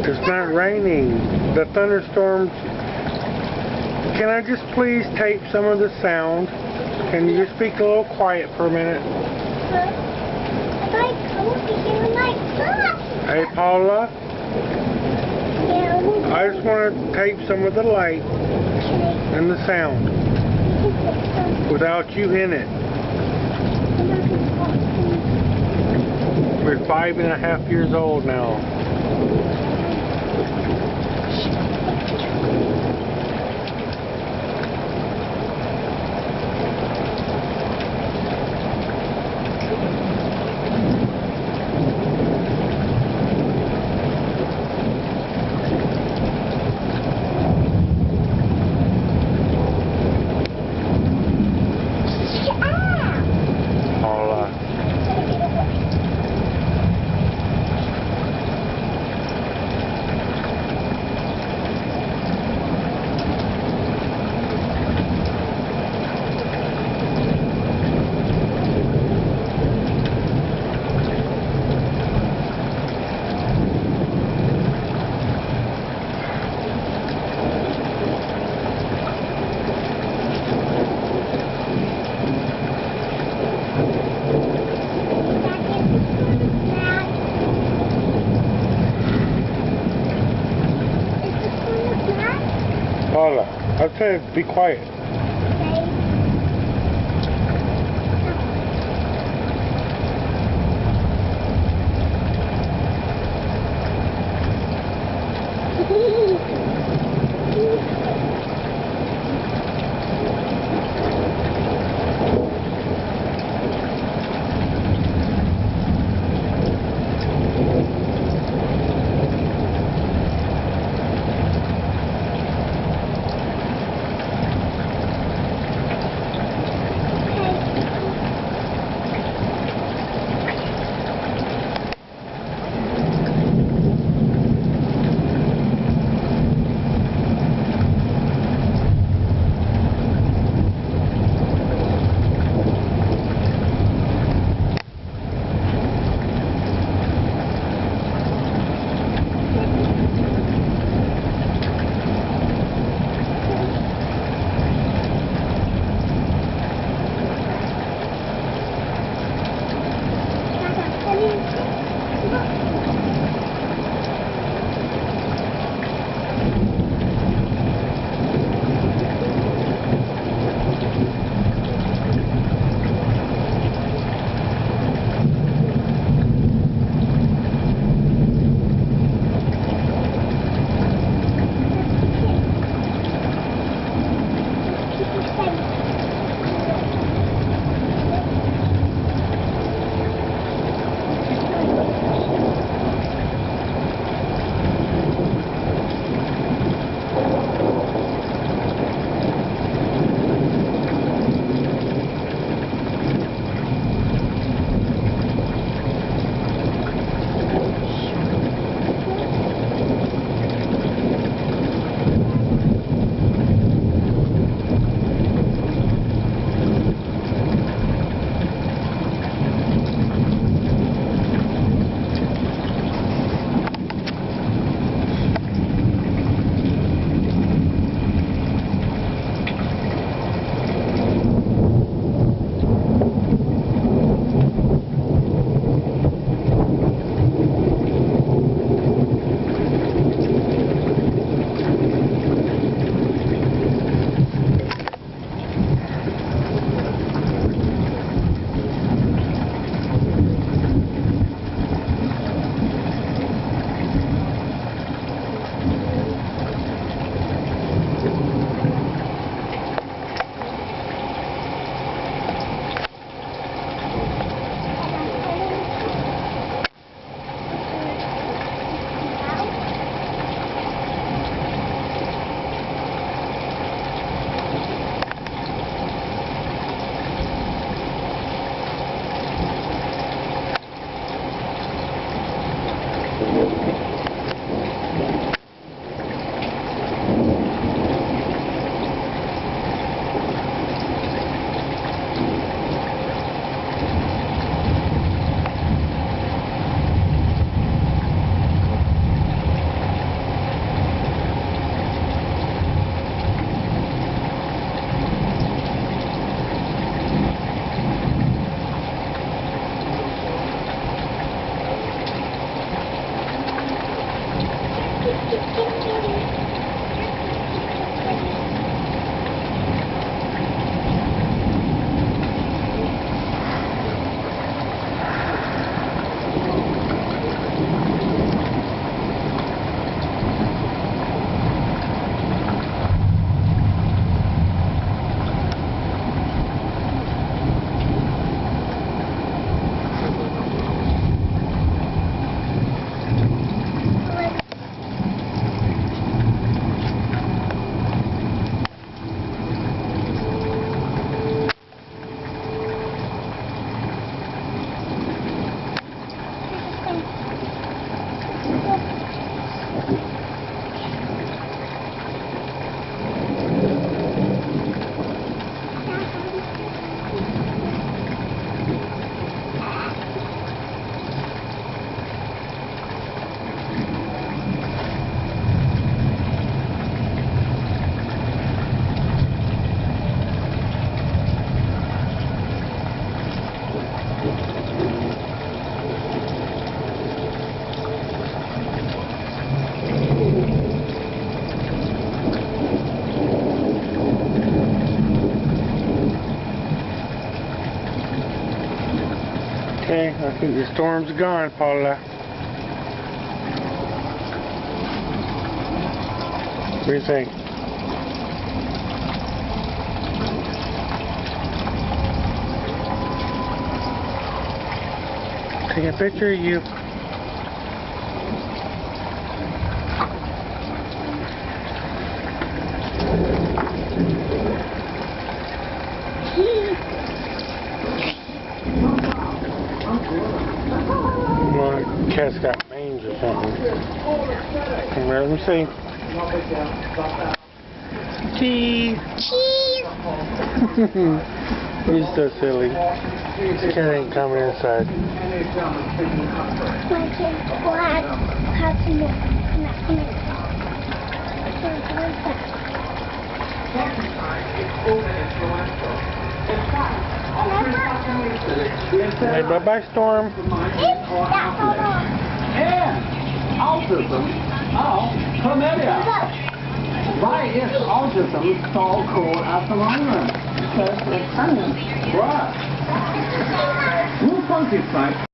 It's not raining. The thunderstorms. Can I just please tape some of the sound? Can you just speak a little quiet for a minute? Hey Paula, I just want to tape some of the light and the sound without you in it. We're 5.5 years old now. Paula, I said be quiet. Okay, I think the storm's gone, Paula. What do you think? Take a picture of you. My cat's got mange or something. Come here, let me see. Cheese! Cheese! You're so silly. This cat ain't coming inside. My kid's glad customer Hey, bye-bye, Storm. And autism, chlamydia. Why is autism so called as a virus? Because it's right. New funky type